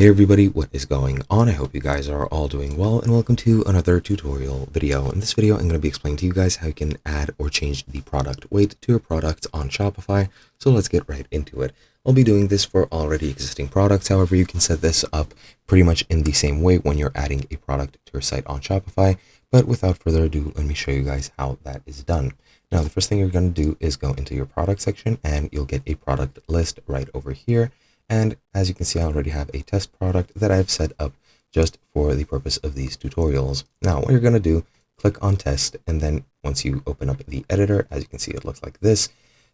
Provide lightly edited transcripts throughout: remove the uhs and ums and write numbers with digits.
Hey everybody, what is going on? I hope you guys are all doing well, and welcome to another tutorial video. In this video, I'm going to be explaining to you guys how you can add or change the product weight to your products on Shopify. So let's get right into it. I'll be doing this for already existing products. However, you can set this up pretty much in the same way when you're adding a product to your site on Shopify. But without further ado, let me show you guys how that is done. Now, the first thing you're going to do is go into your product section, and you'll get a product list right over here. And as you can see, I already have a test product that I've set up just for the purpose of these tutorials. Now, what you're going to do, click on test, and then once you open up the editor, as you can see, it looks like this.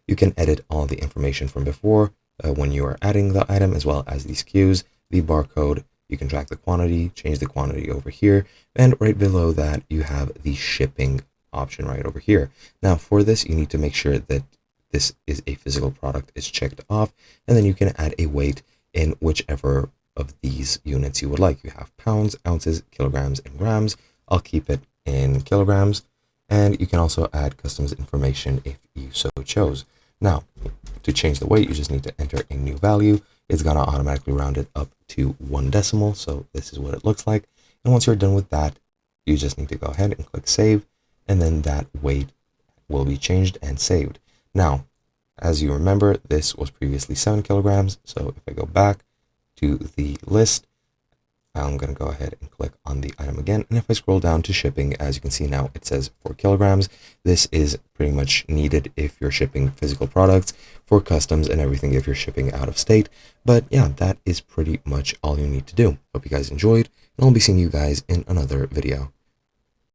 You can edit all the information from before when you are adding the item, as well as the SKUs, the barcode. You can track the quantity, change the quantity over here, and right below that, you have the shipping option right over here. Now, for this, you need to make sure that this is a physical product is checked off, and then you can add a weight in whichever of these units you would like. You have pounds, ounces, kilograms, and grams. I'll keep it in kilograms, and you can also add customs information if you so chose. Now, to change the weight, you just need to enter a new value. It's gonna automatically round it up to 1 decimal, so this is what it looks like. And once you're done with that, you just need to go ahead and click save, and then that weight will be changed and saved. Now, as you remember, this was previously 7 kilograms. So if I go back to the list, I'm going to go ahead and click on the item again. And if I scroll down to shipping, as you can see now, it says 4 kilograms. This is pretty much needed if you're shipping physical products, for customs and everything if you're shipping out of state. But yeah, that is pretty much all you need to do. Hope you guys enjoyed, and I'll be seeing you guys in another video.